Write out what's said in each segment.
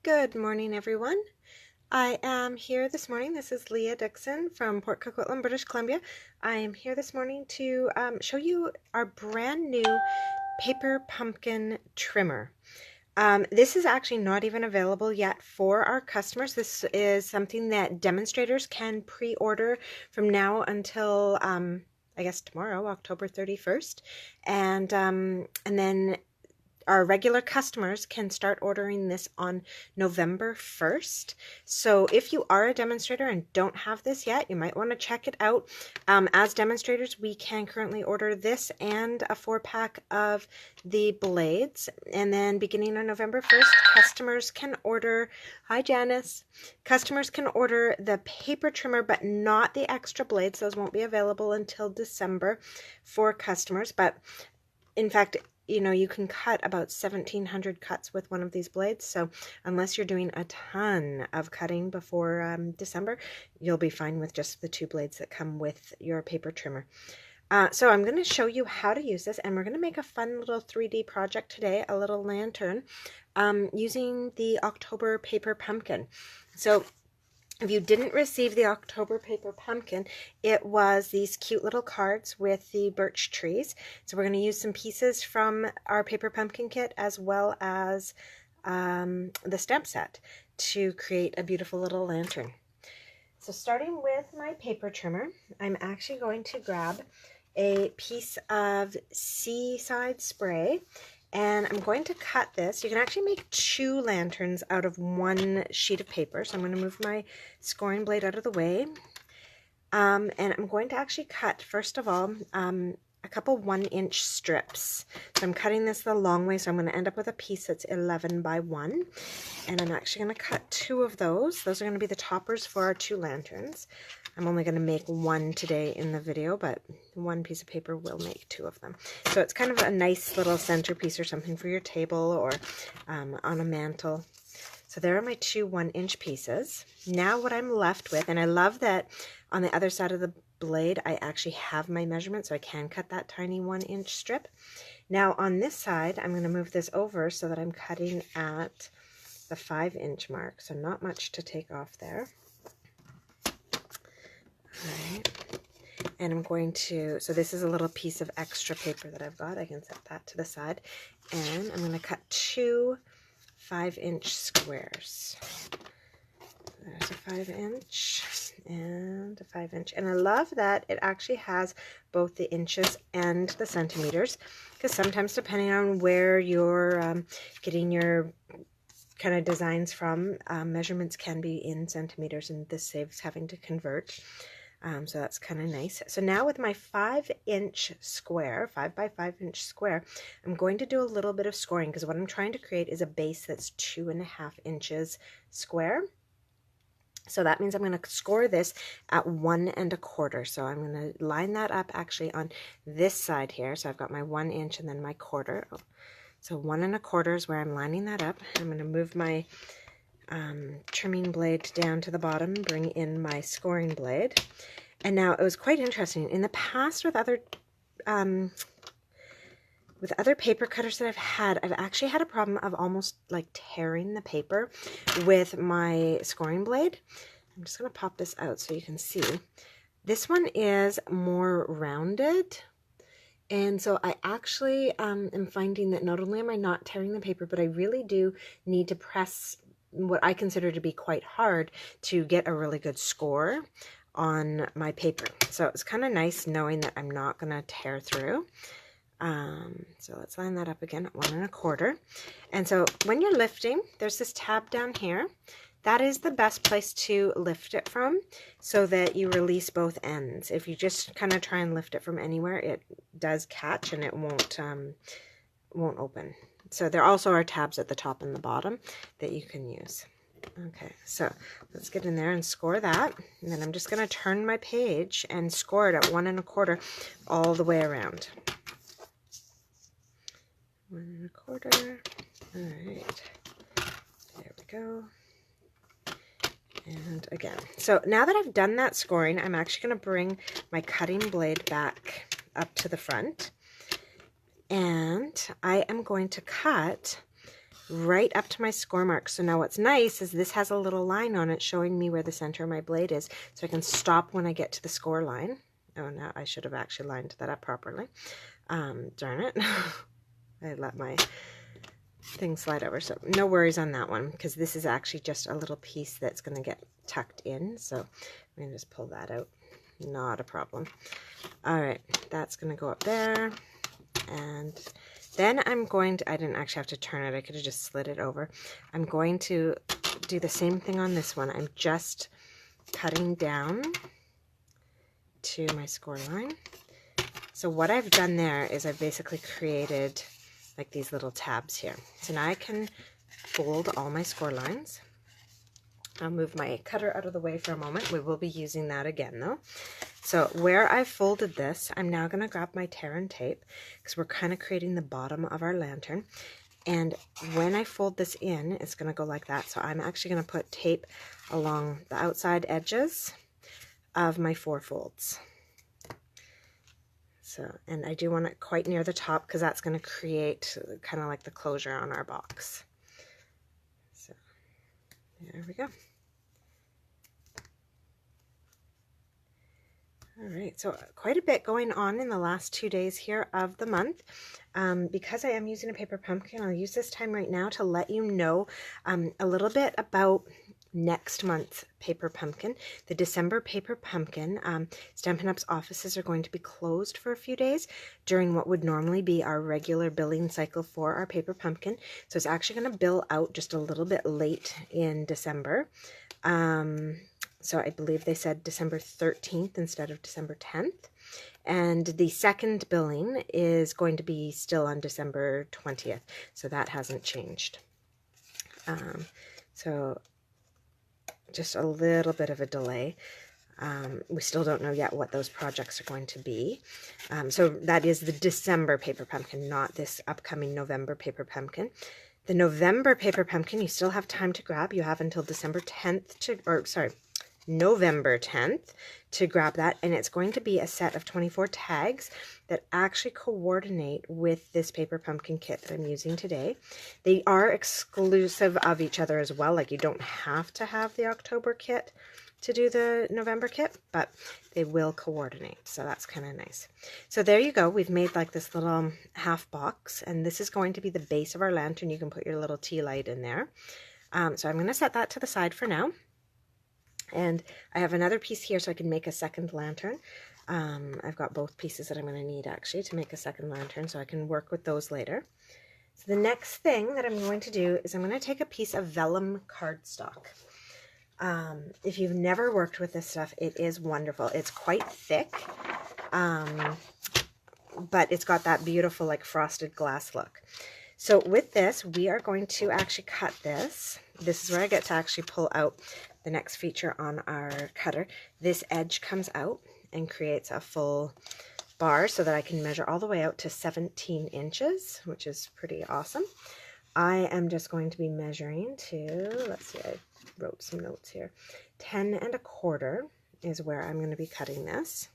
Good morning, everyone. I am here this morning. This is Leah Dixon from Port Coquitlam, British Columbia. I am here this morning to show you our brand new paper pumpkin trimmer. This is actually not even available yet for our customers. This is something that demonstrators can pre-order from now until I guess tomorrow, October 31st, and then our regular customers can start ordering this on November 1st. So if you are a demonstrator and don't have this yet, you might want to check it out. As demonstrators, we can currently order this and a 4-pack of the blades. And then beginning on November 1st, customers can order, hi Janice, customers can order the paper trimmer, but not the extra blades. Those won't be available until December for customers. But in fact, you know, you can cut about 1,700 cuts with one of these blades. So unless you're doing a ton of cutting before December, you'll be fine with just the 2 blades that come with your paper trimmer. So I'm going to show you how to use this, and we're going to make a fun little 3D project today, a little lantern, using the October paper pumpkin. So if you didn't receive the October paper pumpkin, it was these cute little cards with the birch trees. So we're going to use some pieces from our paper pumpkin kit as well as the stamp set to create a beautiful little lantern. So starting with my paper trimmer, I'm actually going to grab a piece of Seaside Spray, and I'm going to cut this. You can actually make 2 lanterns out of 1 sheet of paper. So I'm going to move my scoring blade out of the way. And I'm going to actually cut, first of all, a couple 1-inch strips. So I'm cutting this the long way, so I'm going to end up with a piece that's 11 by 1. And I'm actually going to cut 2 of those. Those are going to be the toppers for our 2 lanterns. I'm only going to make 1 today in the video, but 1 piece of paper will make 2 of them. So it's kind of a nice little centerpiece or something for your table or on a mantle. So there are my 2 1-inch pieces. Now what I'm left with, and I love that on the other side of the blade I actually have my measurement, so I can cut that tiny 1-inch strip. Now on this side, I'm going to move this over so that I'm cutting at the 5-inch mark, so not much to take off there. Alright, and I'm going to, so this is a little piece of extra paper that I've got. I can set that to the side, and I'm going to cut 2 5-inch squares. There's a 5-inch and a 5-inch, and I love that it actually has both the inches and the centimeters, because sometimes depending on where you're getting your kind of designs from, measurements can be in centimeters, and this saves having to convert. So that's kind of nice. So now with my 5-inch square, 5 by 5-inch square, I'm going to do a little bit of scoring, because what I'm trying to create is a base that's 2.5 inches square. So that means I'm going to score this at 1 1/4. So I'm going to line that up actually on this side here. So I've got my 1 inch and then my quarter. So 1 1/4 is where I'm lining that up. I'm going to move my trimming blade down to the bottom, bring in my scoring blade. And now it was quite interesting. In the past with other paper cutters that I've actually had a problem of almost like tearing the paper with my scoring blade. I'm just going to pop this out so you can see. This one is more rounded. And so I actually am finding that not only am I not tearing the paper, but I really do need to press what I consider to be quite hard to get a really good score on my paper. So it's kind of nice knowing that I'm not going to tear through. So let's line that up again at 1 1/4. And so when you're lifting, there's this tab down here. That is the best place to lift it from so that you release both ends. If you just kind of try and lift it from anywhere, it does catch and it won't open. So there also are tabs at the top and the bottom that you can use. Okay, so let's get in there and score that. And then I'm just going to turn my page and score it at 1 1/4 all the way around. 1 1/4. All right, there we go. And again, so now that I've done that scoring, I'm actually going to bring my cutting blade back up to the front, and I am going to cut right up to my score mark. So now what's nice is this has a little line on it showing me where the center of my blade is, so I can stop when I get to the score line. Oh, now I should have actually lined that up properly. Darn it. I let my thing slide over, so no worries on that one, because this is actually just a little piece that's going to get tucked in, so I'm going to just pull that out. Not a problem. All right, that's going to go up there, and then I'm going to, I didn't actually have to turn it, I could have just slid it over. I'm going to do the same thing on this one. I'm just cutting down to my score line. So what I've done there is I've basically created like these little tabs here. So now I can fold all my score lines. I'll move my cutter out of the way for a moment. We will be using that again though. So where I've folded this, I'm now going to grab my tear and tape, because we're kind of creating the bottom of our lantern. And when I fold this in, it's going to go like that. So I'm actually going to put tape along the outside edges of my 4 folds. So, and I do want it quite near the top, because that's going to create kind of like the closure on our box. So there we go. All right, so quite a bit going on in the last 2 days here of the month. Because I am using a paper pumpkin, I'll use this time right now to let you know a little bit about next month's paper pumpkin. The December paper pumpkin, Stampin' Up's offices are going to be closed for a few days during what would normally be our regular billing cycle for our paper pumpkin. So it's actually going to bill out just a little bit late in December. So I believe they said December 13th instead of December 10th. And the second billing is going to be still on December 20th. So that hasn't changed. So just a little bit of a delay. We still don't know yet what those projects are going to be. So that is the December paper pumpkin, not this upcoming November paper pumpkin. The November paper pumpkin, you still have time to grab. You have until December 10th to, or sorry, November 10th to grab that, and it's going to be a set of 24 tags that actually coordinate with this paper pumpkin kit that I'm using today. They are exclusive of each other as well, like you don't have to have the October kit to do the November kit, but they will coordinate, so that's kind of nice. So there you go, we've made like this little half box, and this is going to be the base of our lantern. You can put your little tea light in there. So I'm going to set that to the side for now. And I have another piece here so I can make a second lantern. I've got both pieces that I'm going to need actually to make a second lantern, so I can work with those later. So the next thing that I'm going to do is I'm going to take a piece of vellum cardstock. If you've never worked with this stuff, it is wonderful. It's quite thick, but it's got that beautiful like frosted glass look. So with this, we are going to actually cut this. This is where I get to actually pull out the next feature on our cutter. This edge comes out and creates a full bar so that I can measure all the way out to 17 inches, which is pretty awesome. I am just going to be measuring to, let's see, I wrote some notes here. 10 1/4 is where I'm going to be cutting this.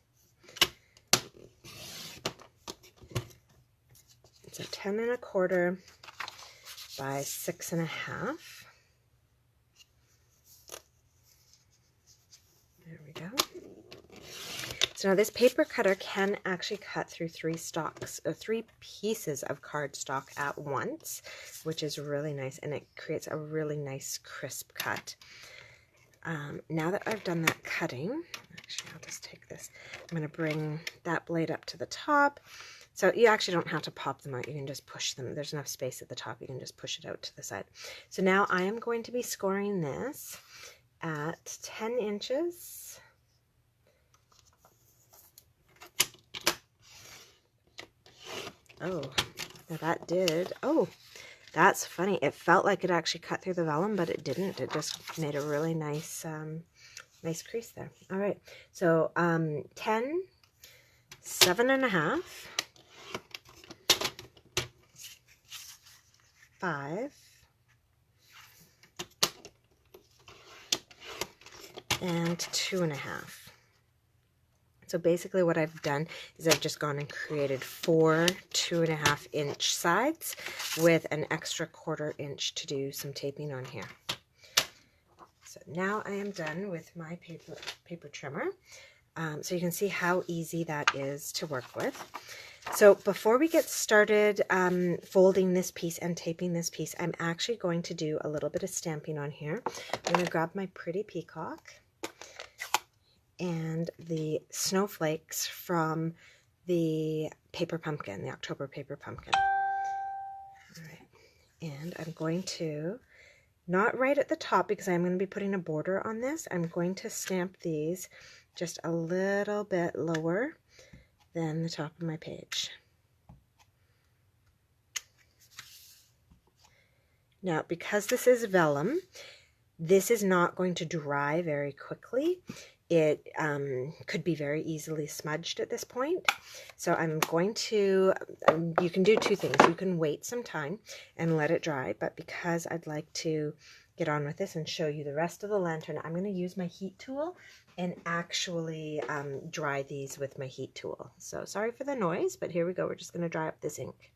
So 10 1/4 by 6 1/2. There we go. So now this paper cutter can actually cut through 3 pieces of cardstock at once, which is really nice, and it creates a really nice crisp cut. Now that I've done that cutting, actually I'll just take this, I'm going to bring that blade up to the top. So you actually don't have to pop them out, you can just push them. There's enough space at the top, you can just push it out to the side. So now I am going to be scoring this at 10 inches. Oh, now that did, oh, that's funny. It felt like it actually cut through the vellum, but it didn't. It just made a really nice, nice crease there. All right, so 10, 7 1/2, 5, and 2 1/2. So basically what I've done is I've just gone and created 4 2 1/2 inch sides with an extra 1/4 inch to do some taping on here. So now I am done with my paper trimmer. So you can see how easy that is to work with. So before we get started folding this piece and taping this piece, I'm actually going to do a little bit of stamping on here. I'm going to grab my pretty peacock and the snowflakes from the paper pumpkin, the October paper pumpkin. All right. And I'm going to, not right at the top because I'm going to be putting a border on this, I'm going to stamp these just a little bit lower than the top of my page. Now, because this is vellum, this is not going to dry very quickly. It could be very easily smudged at this point. So I'm going to, you can do two things. You can wait some time and let it dry, but because I'd like to get on with this and show you the rest of the lantern, I'm going to use my heat tool and actually dry these with my heat tool. So sorry for the noise, but here we go. We're just going to dry up this ink.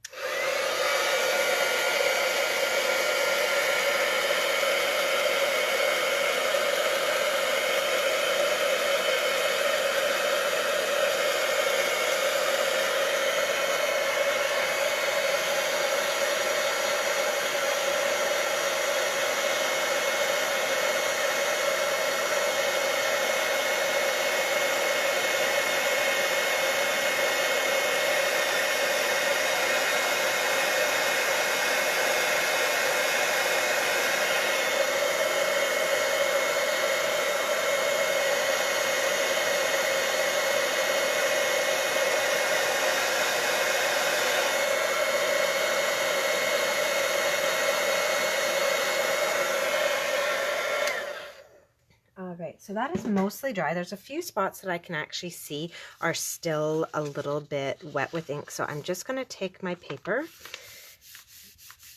Alright, so that is mostly dry. There's a few spots that I can actually see are still a little bit wet with ink. So I'm just going to take my paper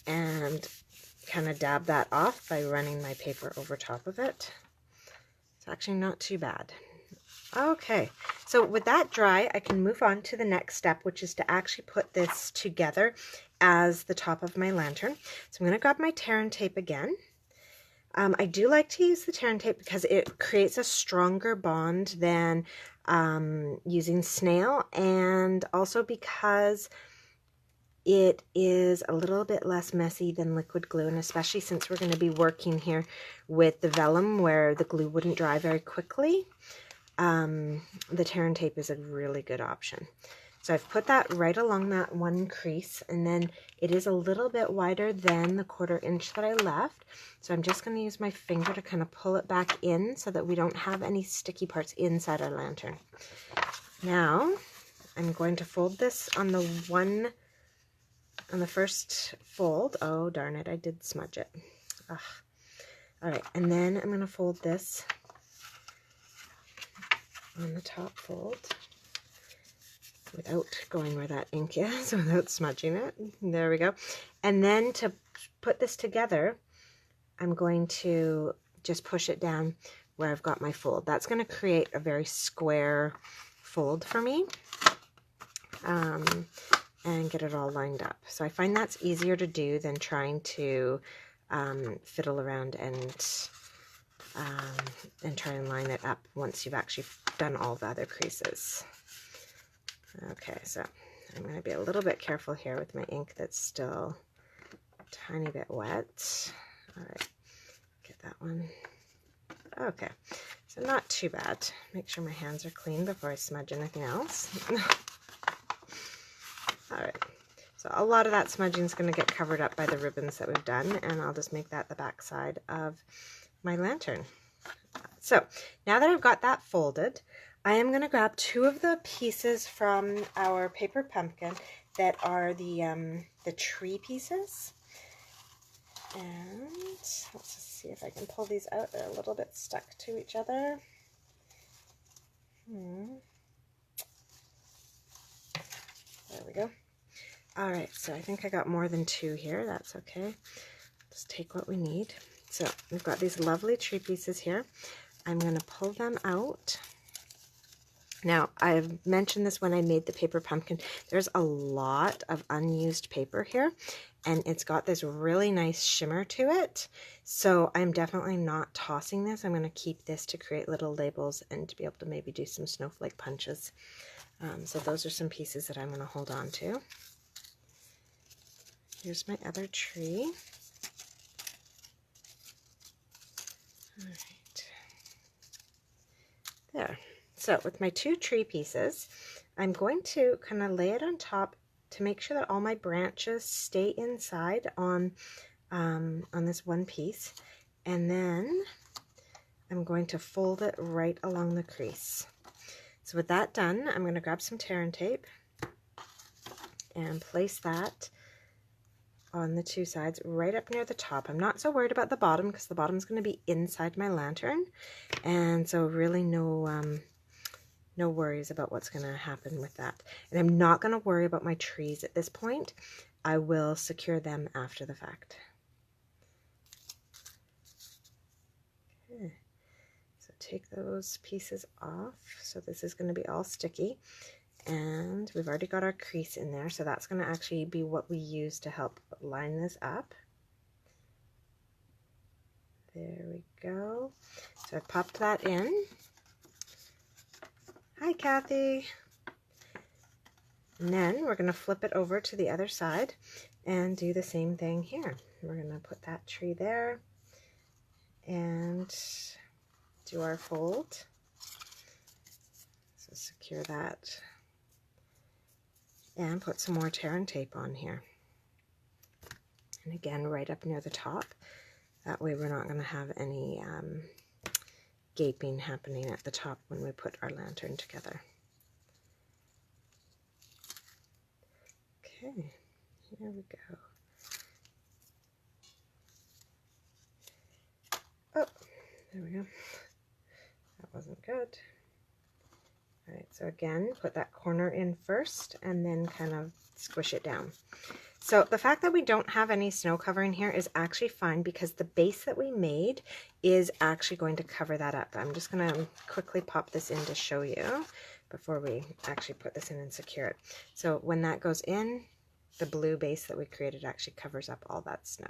and kind of dab that off by running my paper over top of it. It's actually not too bad. Okay, so with that dry, I can move on to the next step, which is to actually put this together as the top of my lantern. So I'm going to grab my tear and tape again. I do like to use the tear and tape because it creates a stronger bond than using snail, and also because it is a little bit less messy than liquid glue, and especially since we're going to be working here with the vellum where the glue wouldn't dry very quickly, the tear and tape is a really good option. So I've put that right along that one crease, and then it is a little bit wider than the 1/4 inch that I left. So I'm just going to use my finger to kind of pull it back in so that we don't have any sticky parts inside our lantern. Now I'm going to fold this on the first fold. Oh darn it, I did smudge it. Ugh. All right, and then I'm going to fold this on the top fold without going where that ink is, without smudging it. There we go. And then to put this together, I'm going to just push it down where I've got my fold. That's going to create a very square fold for me, and get it all lined up. So I find that's easier to do than trying to fiddle around and try and line it up once you've actually done all the other creases. Okay, so I'm going to be a little bit careful here with my ink that's still a tiny bit wet. All right, get that one. Okay, so not too bad. Make sure my hands are clean before I smudge anything else. All right, so a lot of that smudging is going to get covered up by the ribbons that we've done, and I'll just make that the back side of my lantern. So now that I've got that folded, I am going to grab 2 of the pieces from our paper pumpkin that are the tree pieces. And let's just see if I can pull these out. They're a little bit stuck to each other. There we go. All right, so I think I got more than 2 here. That's okay. Just take what we need. So we've got these lovely tree pieces here. I'm going to pull them out Now, I've mentioned this when I made the paper pumpkin. There's a lot of unused paper here, and it's got this really nice shimmer to it. So I'm definitely not tossing this. I'm going to keep this to create little labels and to be able to maybe do some snowflake punches. So those are some pieces that I'm going to hold on to. Here's my other tree. All right. There. So with my 2 tree pieces, I'm going to kind of lay it on top to make sure that all my branches stay inside on this one piece. And then I'm going to fold it right along the crease. So with that done, I'm going to grab some tear and tape and place that on the 2 sides right up near the top. I'm not so worried about the bottom because the bottom is going to be inside my lantern, and so really no worries about what's going to happen with that. And I'm not going to worry about my trees at this point. I will secure them after the fact. Okay. So take those pieces off. So this is going to be all sticky. And we've already got our crease in there, so that's going to actually be what we use to help line this up. There we go. So I've popped that in. Hi, Kathy. And then we're going to flip it over to the other side and do the same thing here. We're going to put that tree there and do our fold. So secure that. And put some more tear and tape on here. And again, right up near the top. That way we're not going to have any gaping happening at the top when we put our lantern together. Okay, here we go. Oh, there we go. That wasn't good. All right, so again, put that corner in first and then kind of squish it down. So the fact that we don't have any snow covering here is actually fine because the base that we made is actually going to cover that up. I'm just going to quickly pop this in to show you before we actually put this in and secure it. So when that goes in, the blue base that we created actually covers up all that snow.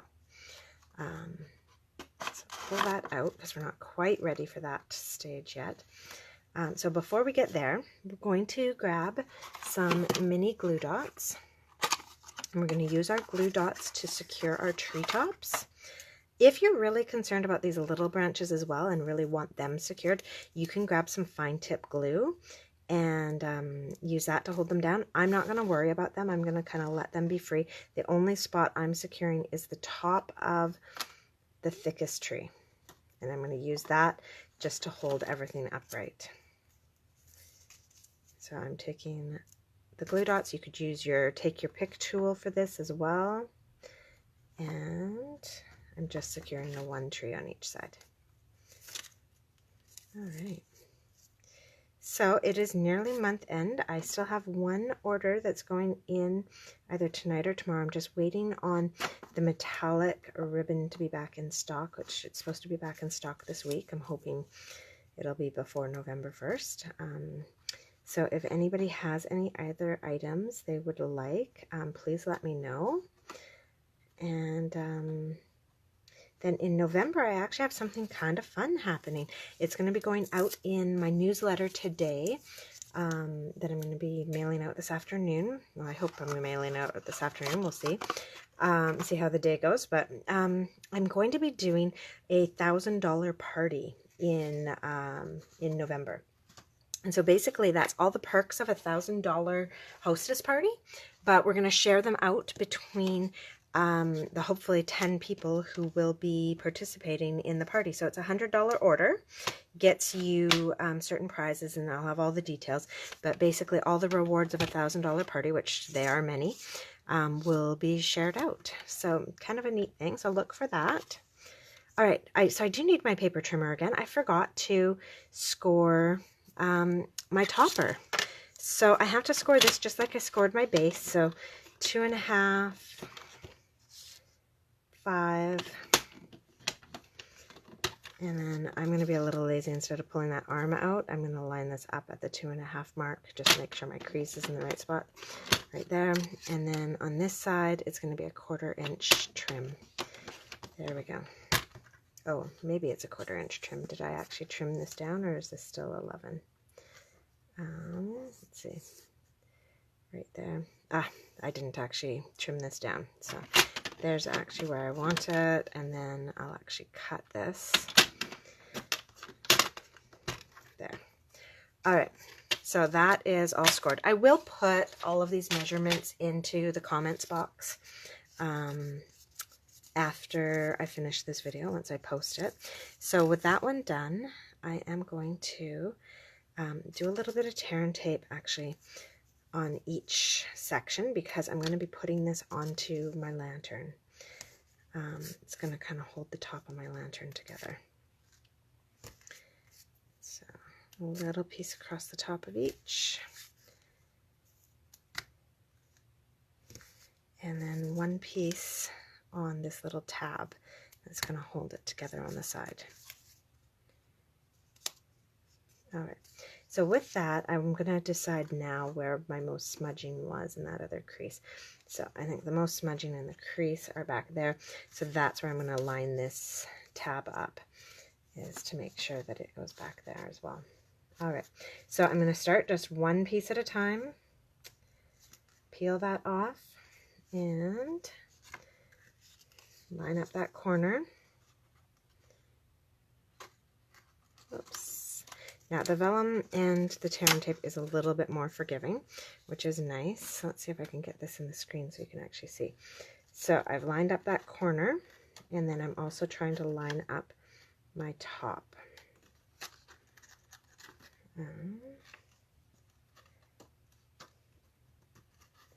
So pull that out because we're not quite ready for that stage yet. So before we get there, we're going to grab some mini glue dots. And we're going to use our glue dots to secure our treetops. If you're really concerned about these little branches as well and really want them secured, you can grab some fine tip glue and use that to hold them down. I'm not going to worry about them. I'm going to kind of let them be free. The only spot I'm securing is the top of the thickest tree. And I'm going to use that just to hold everything upright. So I'm taking the glue dots. You could use your take your pick tool for this as well. And I'm just securing the one tree on each side. All right. So it is nearly month end. I still have one order that's going in either tonight or tomorrow. I'm just waiting on the metallic ribbon to be back in stock, which it's supposed to be back in stock this week. I'm hoping it'll be before November 1st. So if anybody has any other items they would like, please let me know. And then in November, I actually have something kind of fun happening. It's going to be going out in my newsletter today that I'm going to be mailing out this afternoon. Well, I hope I'm mailing out this afternoon. We'll see. See how the day goes. But I'm going to be doing a $1,000 party in November. And so basically that's all the perks of a $1,000 hostess party, but we're going to share them out between the hopefully 10 people who will be participating in the party. So it's a $100 order, gets you certain prizes, and I'll have all the details, but basically all the rewards of a $1,000 party, which they are many, will be shared out. So kind of a neat thing. So look for that. All right. So I do need my paper trimmer again. I forgot to score my topper. So I have to score this just like I scored my base. So 2.5, 5, And then I'm going to be a little lazy. Instead of pulling that arm out, I'm going to line this up at the 2.5 mark, just to make sure my crease is in the right spot, right there. And then on this side, it's going to be a 1/4 inch trim. There we go. Oh, maybe it's a 1/4 inch trim. Did I actually trim this down, or is this still 11? Let's see. Right there. Ah, I didn't actually trim this down. So there's actually where I want it, and then I'll actually cut this. There. All right, so that is all scored. I will put all of these measurements into the comments box after I finish this video, once I post it. So with that one done, I am going to do a little bit of tear and tape actually on each section, because I'm going to be putting this onto my lantern. It's going to kind of hold the top of my lantern together. So a little piece across the top of each. And then one piece on this little tab that's going to hold it together on the side. All right. So with that, I'm going to decide now where my most smudging was in that other crease. So I think the most smudging in the crease are back there. So that's where I'm going to line this tab up, is to make sure that it goes back there as well. All right. So I'm going to start just one piece at a time. Peel that off and line up that corner. Oops. Now the vellum and the tear and tape is a little bit more forgiving, which is nice. So let's see if I can get this in the screen so you can actually see. So I've lined up that corner, and then I'm also trying to line up my top.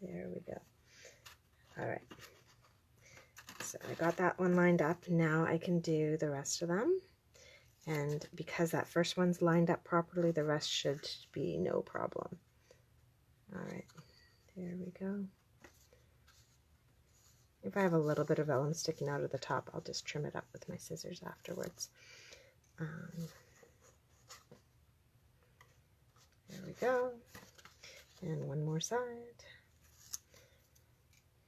There we go. All right. So I got that one lined up. Now I can do the rest of them. And because that first one's lined up properly, the rest should be no problem. All right, there we go. If I have a little bit of vellum sticking out of the top, I'll just trim it up with my scissors afterwards. There we go. And one more side.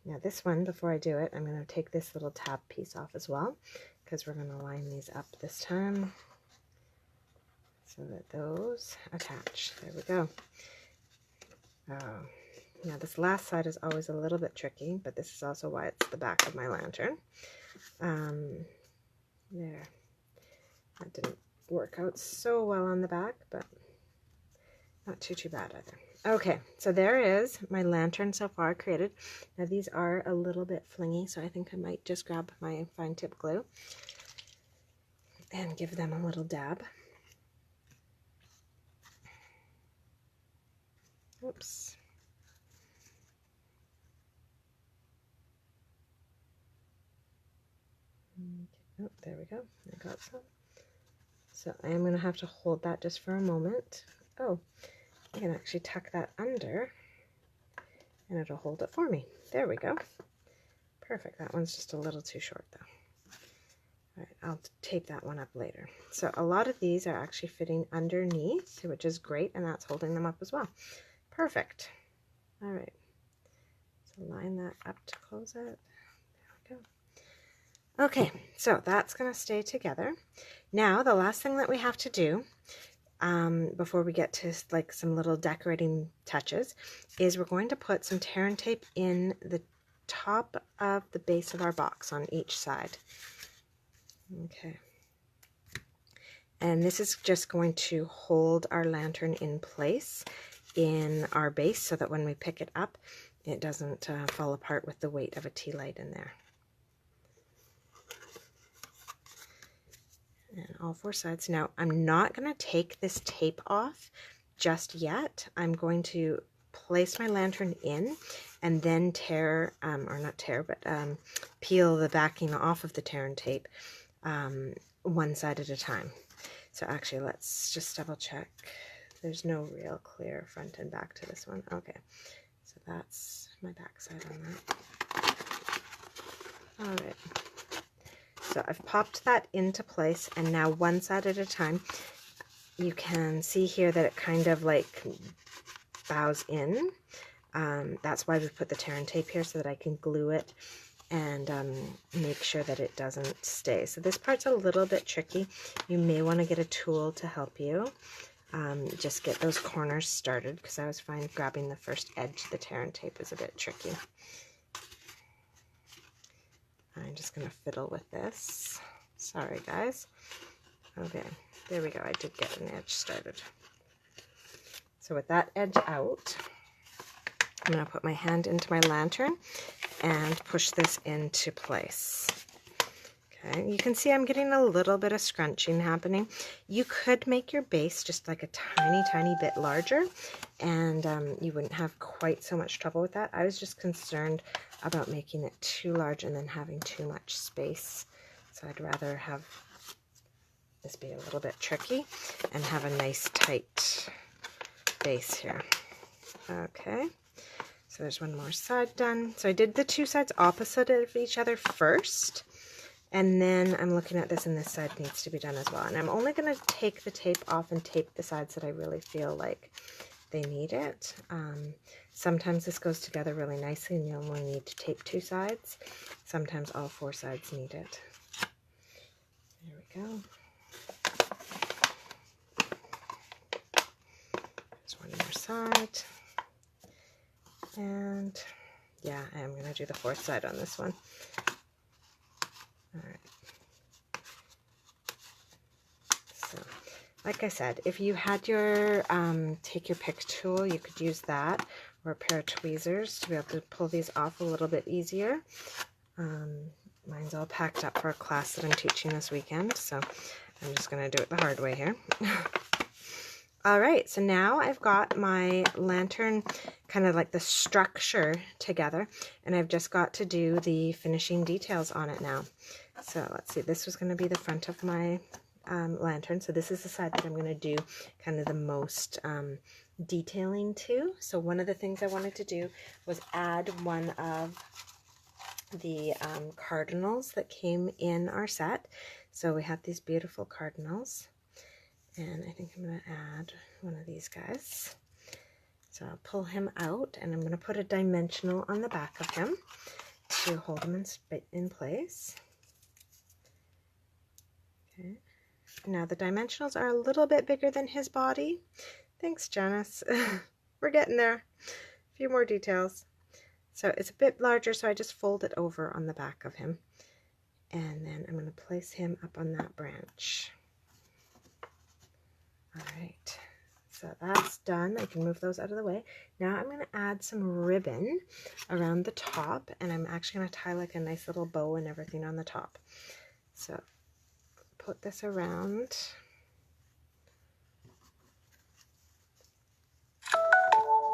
Now this one, before I do it, I'm going to take this little tab piece off as well, because we're going to line these up this time, so that those attach. There we go. Now this last side is always a little bit tricky, but this is also why it's the back of my lantern. There. That didn't work out so well on the back, but not too bad either. Okay, so there is my lantern so far created. Now these are a little bit flingy, so I think I might just grab my fine tip glue and give them a little dab. Oops. Oh, there we go. I got some. So I am going to have to hold that just for a moment. Oh, I can actually tuck that under and it'll hold it for me. There we go. Perfect. That one's just a little too short though. All right, I'll tape that one up later. So a lot of these are actually fitting underneath, which is great, and that's holding them up as well. Perfect. All right. So line that up to close it. There we go. Okay, so that's going to stay together. Now the last thing that we have to do before we get to like some little decorating touches is we're going to put some tear and tape in the top of the base of our box on each side. Okay. And this is just going to hold our lantern in place in our base so that when we pick it up, it doesn't fall apart with the weight of a tea light in there. And all four sides. Now, I'm not going to take this tape off just yet. I'm going to place my lantern in and then tear, or not tear, but peel the backing off of the tear and tape one side at a time. So actually, let's just double check. There's no real clear front and back to this one. Okay, so that's my back side on that. All right. So I've popped that into place, and now one side at a time. You can see here that it kind of like bows in. That's why we put the tear and tape here, so that I can glue it and make sure that it doesn't stay. So this part's a little bit tricky. You may want to get a tool to help you. Just get those corners started, because I always find grabbing the first edge of the tear and tape is a bit tricky. I'm just going to fiddle with this. Sorry, guys. Okay, there we go. I did get an edge started. So with that edge out, I'm going to put my hand into my lantern and push this into place. Okay, you can see I'm getting a little bit of scrunching happening. You could make your base just like a tiny bit larger, and you wouldn't have quite so much trouble with that. I was just concerned about making it too large and then having too much space. So I'd rather have this be a little bit tricky and have a nice tight base here. Okay, so there's one more side done. So I did the two sides opposite of each other first, and then I'm looking at this, and this side needs to be done as well. And I'm only going to take the tape off and tape the sides that I really feel like they need it. Sometimes this goes together really nicely and you only need to tape two sides. Sometimes all four sides need it. There we go. There's one more side. And yeah, I am going to do the fourth side on this one. All right. So, like I said, if you had your take your pick tool, you could use that, or a pair of tweezers to be able to pull these off a little bit easier. Mine's all packed up for a class that I'm teaching this weekend, so I'm just going to do it the hard way here. Alright, so now I've got my lantern, kind of like the structure together, and I've just got to do the finishing details on it now. So let's see, this was going to be the front of my lantern, so this is the side that I'm going to do kind of the most detailing to. So one of the things I wanted to do was add one of the cardinals that came in our set. So we have these beautiful cardinals. And I think I'm going to add one of these guys. So I'll pull him out, and I'm going to put a dimensional on the back of him to hold him in place. Okay. Now the dimensionals are a little bit bigger than his body. Thanks, Janice. We're getting there. A few more details. So it's a bit larger, so I just fold it over on the back of him. And then I'm going to place him up on that branch. Alright, so that's done. I can move those out of the way. Now I'm going to add some ribbon around the top, and I'm actually going to tie like a nice little bow and everything on the top. So put this around.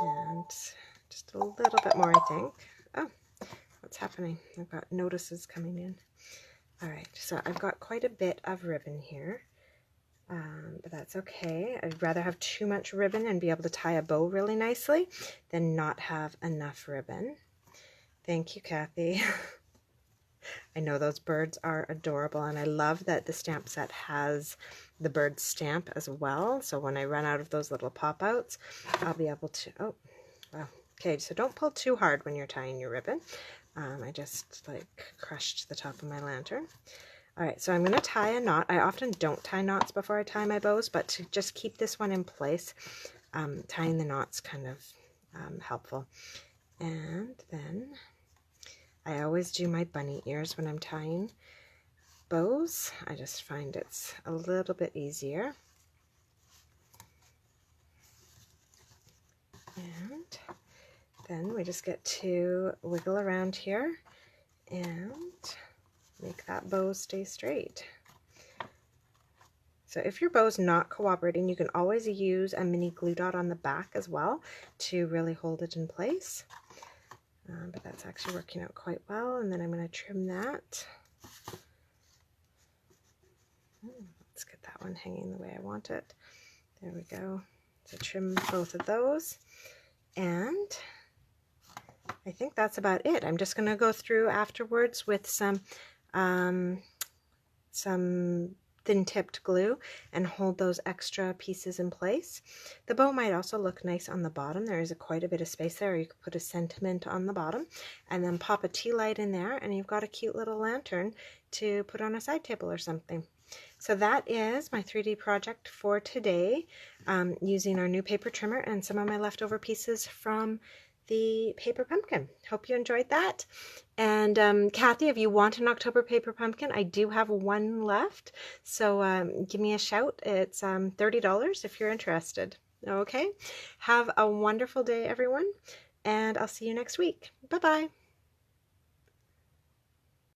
And just a little bit more, I think. Oh, what's happening? I've got notices coming in. Alright, so I've got quite a bit of ribbon here. But that's okay. I'd rather have too much ribbon and be able to tie a bow really nicely than not have enough ribbon. Thank you, Kathy. I know those birds are adorable, and I love that the stamp set has the bird stamp as well. So when I run out of those little pop-outs, I'll be able to... Oh, wow. Okay, so don't pull too hard when you're tying your ribbon. I just like crushed the top of my lantern. Alright, so I'm going to tie a knot. I often don't tie knots before I tie my bows, but to just keep this one in place, tying the knots kind of helpful. And then I always do my bunny ears when I'm tying bows. I just find it's a little bit easier. And then we just get to wiggle around here and make that bow stay straight. So if your bow's not cooperating, you can always use a mini glue dot on the back as well to really hold it in place. But that's actually working out quite well. And then I'm going to trim that. Let's get that one hanging the way I want it. There we go. So trim both of those. And I think that's about it. I'm just going to go through afterwards with some some thin-tipped glue and hold those extra pieces in place. The bow might also look nice on the bottom. There is quite a bit of space there. You could put a sentiment on the bottom and then pop a tea light in there, and you've got a cute little lantern to put on a side table or something. So that is my 3D project for today, using our new paper trimmer and some of my leftover pieces from the paper pumpkin. Hope you enjoyed that. And Kathy, if you want an October paper pumpkin, I do have one left. So give me a shout. It's $30 if you're interested. Okay. Have a wonderful day, everyone. And I'll see you next week. Bye-bye.